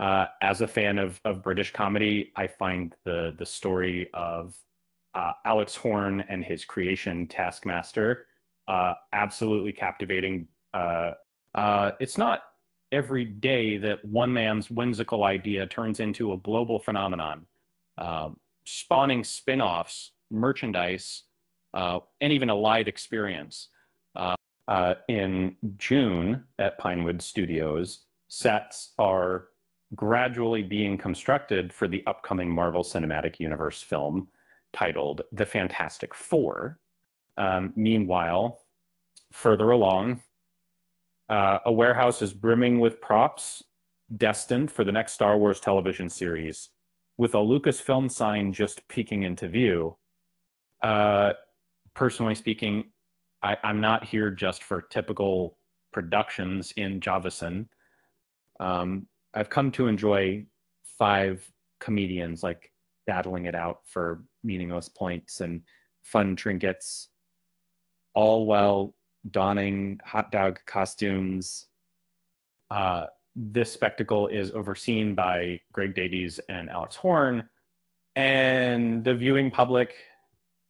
As a fan of British comedy, I find the story of Alex Horne and his creation, Taskmaster, absolutely captivating. It's not every day that one man's whimsical idea turns into a global phenomenon, uh, spawning spin offs, merchandise, and even a live experience. In June at Pinewood Studios, sets are gradually being constructed for the upcoming Marvel Cinematic Universe film titled The Fantastic Four. Meanwhile, further along, a warehouse is brimming with props destined for the next Star Wars television series, with a Lucasfilm sign just peeking into view. Uh, Personally speaking, I'm not here just for typical productions in Javason. I've come to enjoy five comedians like battling it out for meaningless points and fun trinkets, all while donning hot dog costumes. Uh, this spectacle is overseen by Greg Davies and Alex Horne, and the viewing public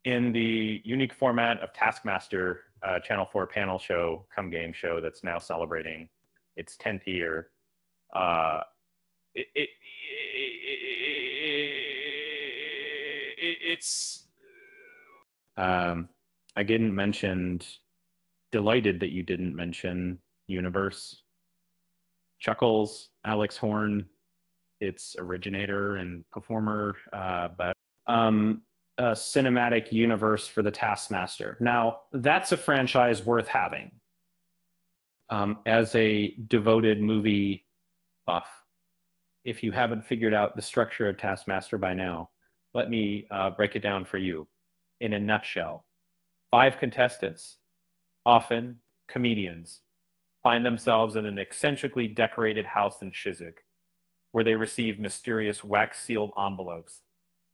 in the unique format of Taskmaster, Channel 4 panel show, come game show that's now celebrating its 10th year. Uh, it, it, it's I didn't mention, delighted that you didn't mention Universe. Chuckles, Alex Horne, its originator and performer, but a cinematic universe for the Taskmaster. Now, that's a franchise worth having. As a devoted movie buff, if you haven't figured out the structure of Taskmaster by now, let me break it down for you. In a nutshell, five contestants, often comedians, find themselves in an eccentrically decorated house in Chiswick, where they receive mysterious wax-sealed envelopes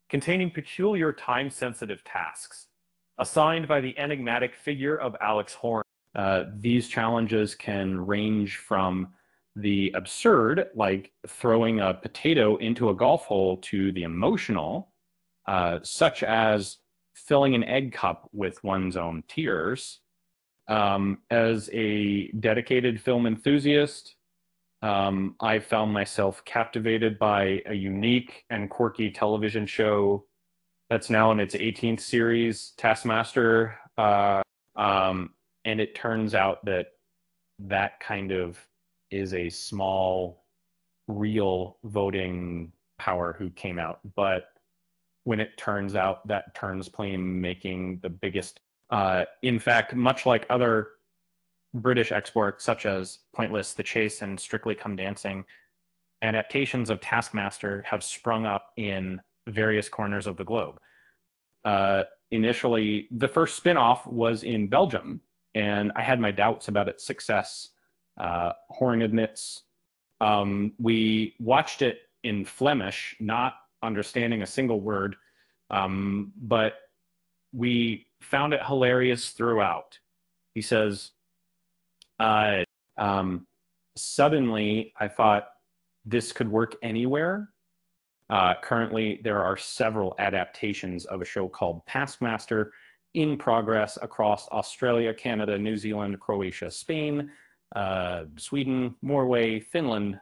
containing peculiar time-sensitive tasks assigned by the enigmatic figure of Alex Horne. These challenges can range from the absurd, like throwing a potato into a golf hole, to the emotional, such as filling an egg cup with one's own tears. As a dedicated film enthusiast, I found myself captivated by a unique and quirky television show that's now in its 18th series, Taskmaster. And it turns out that that kind of is a small, real voting power who came out. But when it turns out that turns plain making the biggest, in fact, much like other British exports such as Pointless, The Chase, and Strictly Come Dancing, adaptations of Taskmaster have sprung up in various corners of the globe. Initially, the first spin-off was in Belgium, and I had my doubts about its success. Horne admits, we watched it in Flemish, not understanding a single word, but we found it hilarious throughout. He says, uh, suddenly I thought this could work anywhere. Currently, there are several adaptations of a show called Taskmaster in progress across Australia, Canada, New Zealand, Croatia, Spain, Sweden, Norway, Finland,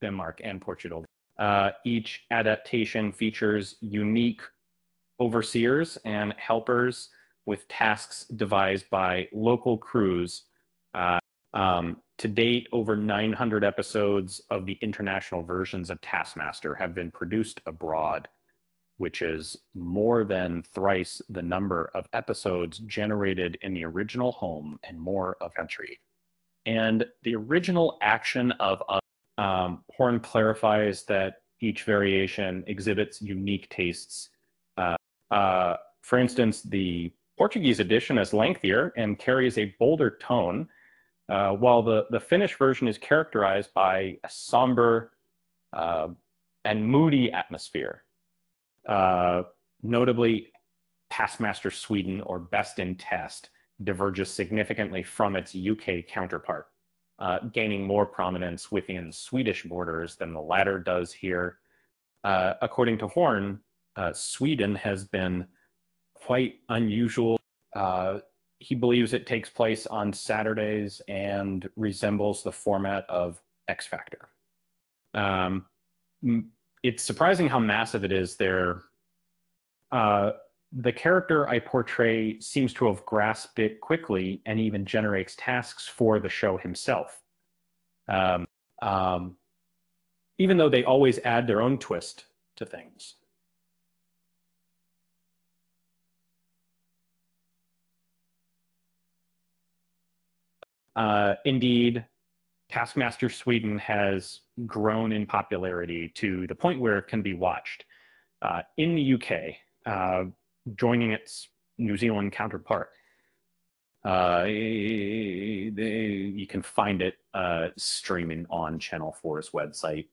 Denmark, and Portugal. Each adaptation features unique overseers and helpers with tasks devised by local crews. To date, over 900 episodes of the international versions of Taskmaster have been produced abroad, which is more than thrice the number of episodes generated in the original home and more of country. And the original action of Horne clarifies that each variation exhibits unique tastes. For instance, the Portuguese edition is lengthier and carries a bolder tone, while the Finnish version is characterized by a somber and moody atmosphere. Notably, Taskmaster Sweden, or Best in Test, diverges significantly from its UK counterpart. gaining more prominence within Swedish borders than the latter does here. According to Horn, Sweden has been quite unusual. He believes it takes place on Saturdays and resembles the format of X Factor. It's surprising how massive it is there. The character I portray seems to have grasped it quickly and even generates tasks for the show himself. Um, um, Even though they always add their own twist to things. Indeed, Taskmaster Sweden has grown in popularity to the point where it can be watched. In the UK, joining its New Zealand counterpart, you can find it streaming on Channel 4's website.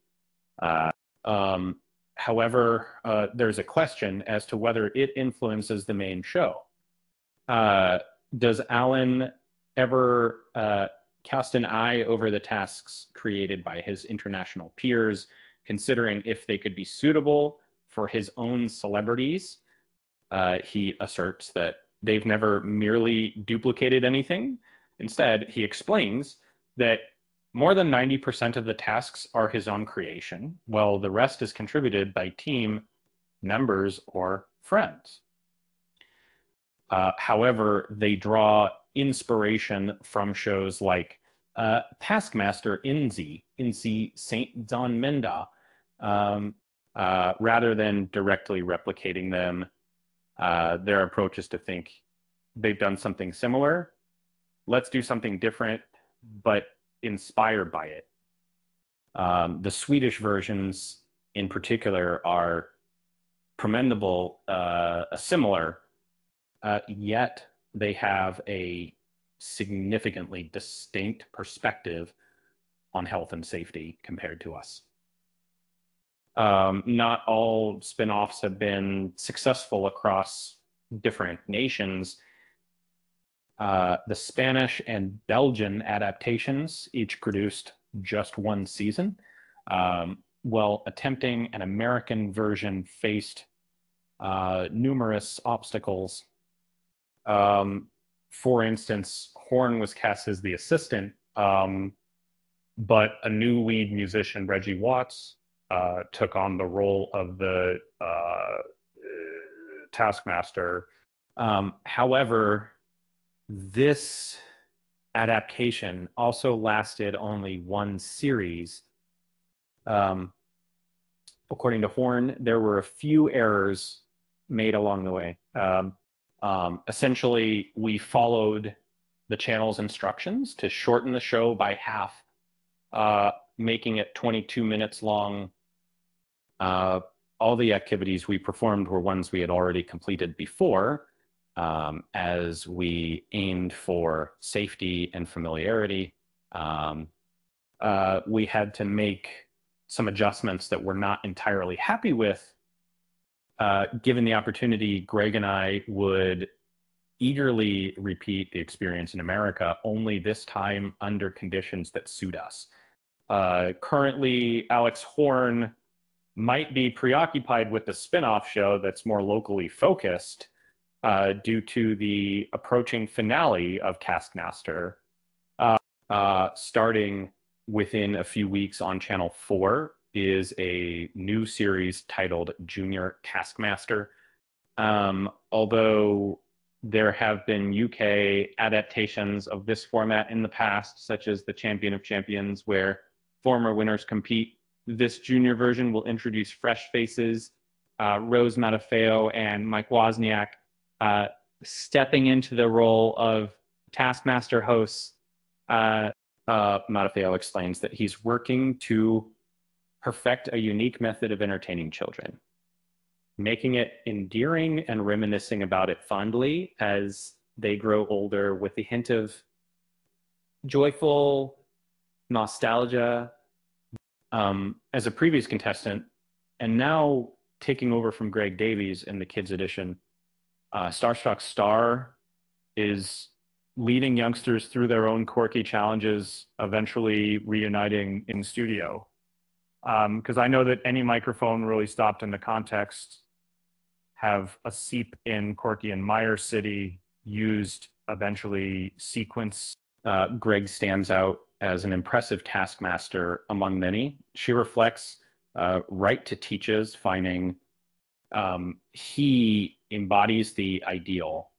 Um, However, there's a question as to whether it influences the main show. Does Alan ever cast an eye over the tasks created by his international peers, considering if they could be suitable for his own celebrities? He asserts that they've never merely duplicated anything. Instead, he explains that more than 90% of the tasks are his own creation, while the rest is contributed by team members or friends. However, they draw inspiration from shows like Taskmaster Inzi Saint Don Menda, rather than directly replicating them. Their approach is to think they've done something similar. Let's do something different, but inspired by it. The Swedish versions, in particular, are commendable, similar, yet they have a significantly distinct perspective on health and safety compared to us. Not all spin-offs have been successful across different nations. The Spanish and Belgian adaptations each produced just one season, while attempting an American version faced numerous obstacles. For instance, Horn was cast as the assistant, but a new lead musician, Reggie Watts, took on the role of the Taskmaster. However, this adaptation also lasted only one series. According to Horn, there were a few errors made along the way. Essentially, we followed the channel's instructions to shorten the show by half, making it 22 minutes long. All the activities we performed were ones we had already completed before, as we aimed for safety and familiarity. We had to make some adjustments that we're not entirely happy with. Given the opportunity, Greg and I would eagerly repeat the experience in America, only this time under conditions that suit us. Currently, Alex Horn might be preoccupied with the spin-off show that's more locally focused, due to the approaching finale of Taskmaster, starting within a few weeks on Channel 4 is a new series titled Junior Taskmaster. Although there have been UK adaptations of this format in the past, such as the Champion of Champions, where former winners compete, this junior version will introduce fresh faces, Rose Matafeo and Mike Wozniak, stepping into the role of Taskmaster hosts. Matafeo explains that he's working to perfect a unique method of entertaining children, making it endearing and reminiscing about it fondly as they grow older, with a hint of joyful nostalgia. As a previous contestant, and now taking over from Greg Davies in the Kids Edition, Starstruck Star is leading youngsters through their own quirky challenges, eventually reuniting in studio. Because I know that Any Microphone Really Stopped in the Context have a seep in Corky and Meyer City used eventually sequence. Greg stands out as an impressive taskmaster among many. She reflects right to teaches, finding he embodies the ideal,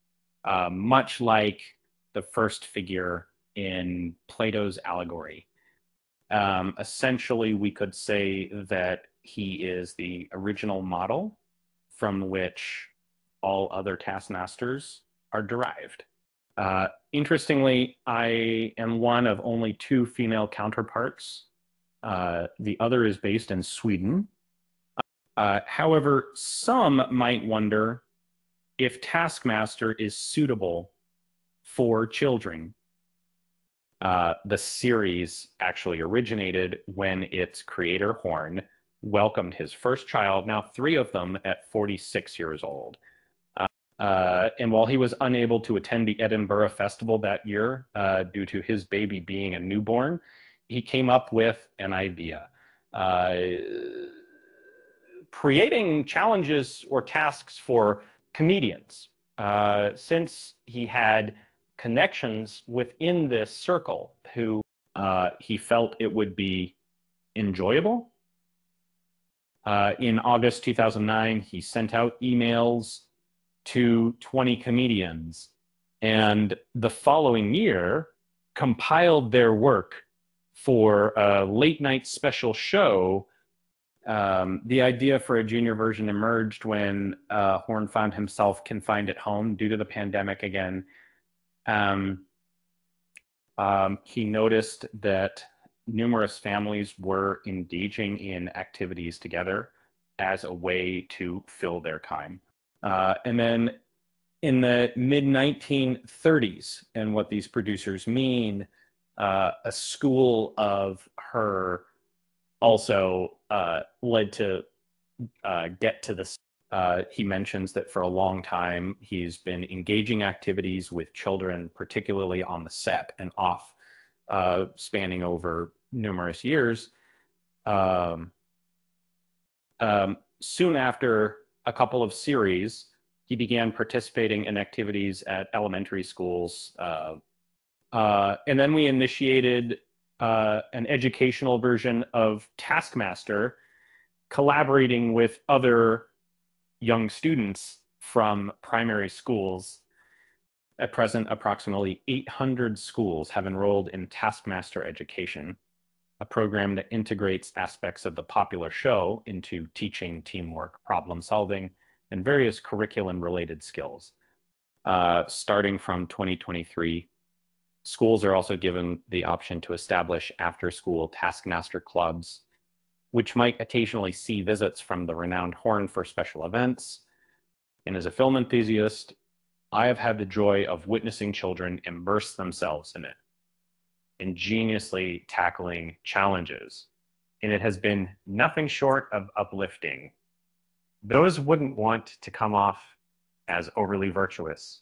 much like the first figure in Plato's allegory. Essentially, we could say that he is the original model from which all other taskmasters are derived. Interestingly, I am one of only two female counterparts. The other is based in Sweden. However, some might wonder if Taskmaster is suitable for children. The series actually originated when its creator, Horn, welcomed his first child, now three of them, at 46 years old. And while he was unable to attend the Edinburgh Festival that year due to his baby being a newborn, he came up with an idea. Creating challenges or tasks for comedians. Since he had connections within this circle who he felt it would be enjoyable. In August 2009, he sent out emails to 20 comedians, and the following year compiled their work for a late night special show. The idea for a junior version emerged when Horn found himself confined at home due to the pandemic again. He noticed that numerous families were engaging in activities together as a way to fill their time. And then in the mid-1930s, and what these producers mean, a school of her also led to get to this. He mentions that for a long time, he's been engaging activities with children, particularly on the set and off, spanning over numerous years. Soon after a couple of series, he began participating in activities at elementary schools. And then we initiated an educational version of Taskmaster, collaborating with other young students from primary schools. At present, approximately 800 schools have enrolled in Taskmaster Education, a program that integrates aspects of the popular show into teaching, teamwork, problem solving, and various curriculum-related skills. Starting from 2023, schools are also given the option to establish after-school Taskmaster clubs, which might occasionally see visits from the renowned Horn for special events. And as a film enthusiast, I have had the joy of witnessing children immerse themselves in it, ingeniously tackling challenges. And it has been nothing short of uplifting. Those wouldn't want to come off as overly virtuous.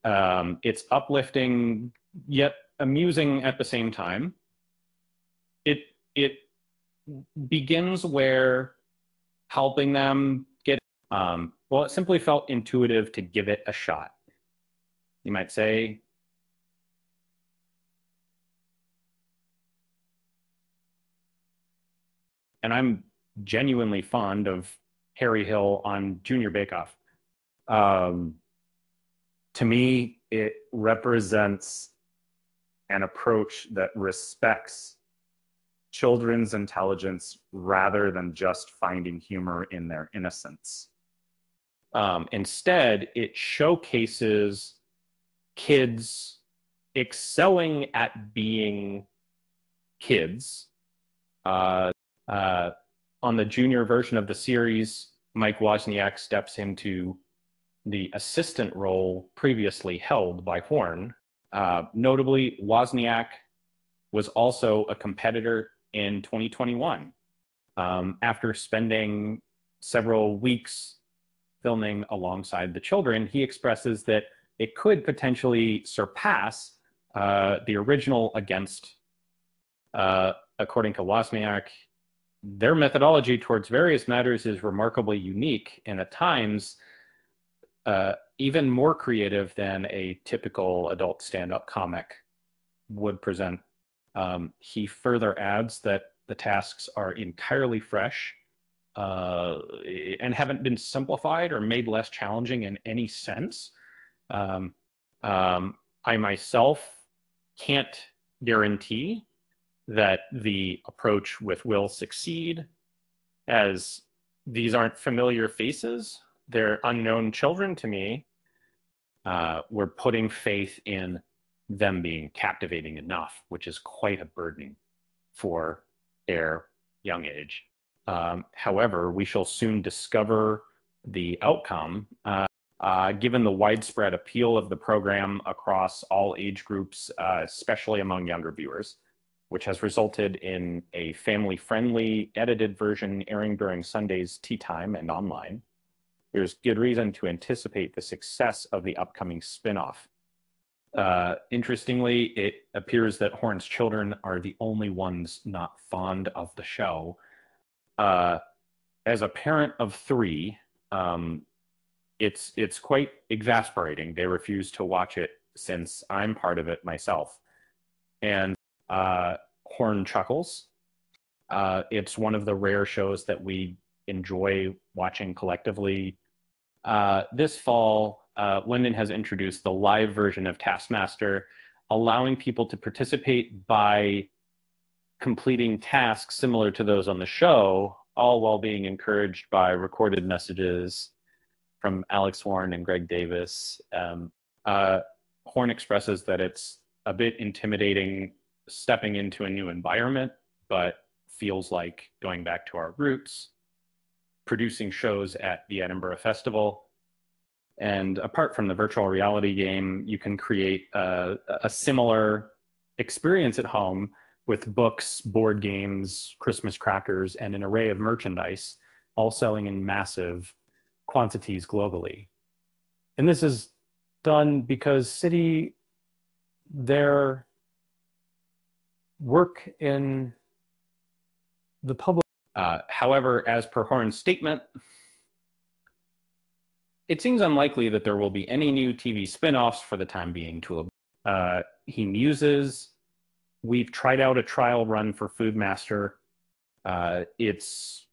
It's uplifting, yet amusing at the same time. It begins where helping them get, well, it simply felt intuitive to give it a shot. You might say, and I'm genuinely fond of Harry Hill on Junior Bake Off. To me, it represents an approach that respects children's intelligence rather than just finding humor in their innocence. Instead, it showcases kids excelling at being kids. On the junior version of the series, Mike Wozniak steps into the assistant role previously held by Horn. Notably, Wozniak was also a competitor in 2021. After spending several weeks filming alongside the children, he expresses that it could potentially surpass the original against, according to Wozniak, their methodology towards various matters is remarkably unique and at times even more creative than a typical adult stand-up comic would present. He further adds that the tasks are entirely fresh and haven't been simplified or made less challenging in any sense. I myself can't guarantee that the approach will succeed, as these aren't familiar faces. They're unknown children to me. We're putting faith in them being captivating enough, which is quite a burden for their young age. However, we shall soon discover the outcome. Given the widespread appeal of the program across all age groups, especially among younger viewers, which has resulted in a family-friendly edited version airing during Sunday's tea time and online, there's good reason to anticipate the success of the upcoming spin-off. Interestingly, it appears that Horn's children are the only ones not fond of the show. As a parent of three, it's quite exasperating. They refuse to watch it since I'm part of it myself. And Horn chuckles. It's one of the rare shows that we enjoy watching collectively. This fall, Linden has introduced the live version of Taskmaster, allowing people to participate by completing tasks similar to those on the show, all while being encouraged by recorded messages from Alex Horn and Greg Davis. Horn expresses that it's a bit intimidating stepping into a new environment, but feels like going back to our roots, producing shows at the Edinburgh Festival. And apart from the virtual reality game, you can create a similar experience at home with books, board games, Christmas crackers, and an array of merchandise, all selling in massive quantities globally. And this is done because City, their work in the public. However, as per Horn's statement, it seems unlikely that there will be any new TV spin-offs for the time being. He muses, we've tried out a trial run for Foodmaster.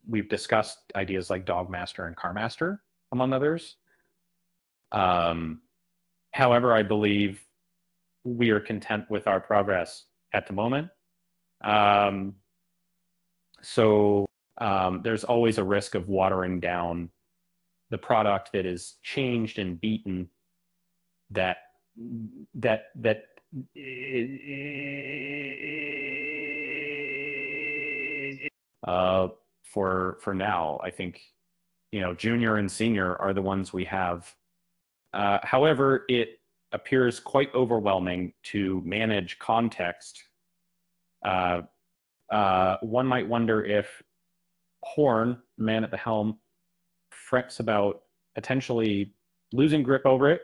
We've discussed ideas like Dogmaster and Carmaster, among others. However, I believe we are content with our progress at the moment. There's always a risk of watering down the product that is changed and beaten for now. I think, junior and senior are the ones we have. However, it appears quite overwhelming to manage context. One might wonder if Horn, man at the helm, frets about potentially losing grip over it.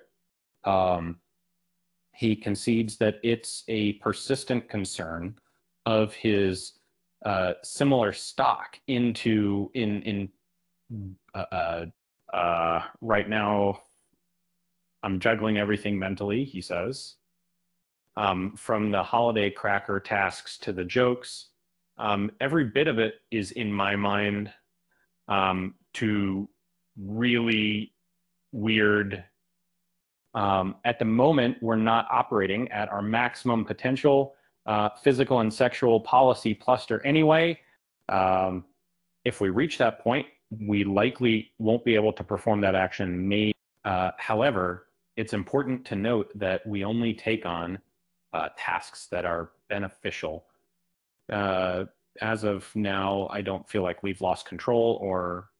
He concedes that it's a persistent concern of his similar stock right now. I'm juggling everything mentally, he says. From the holiday cracker tasks to the jokes, every bit of it is in my mind to really weird. At the moment, we're not operating at our maximum potential physical and sexual policy cluster anyway. If we reach that point, we likely won't be able to perform that action. However, it's important to note that we only take on tasks that are beneficial. As of now, I don't feel like we've lost control or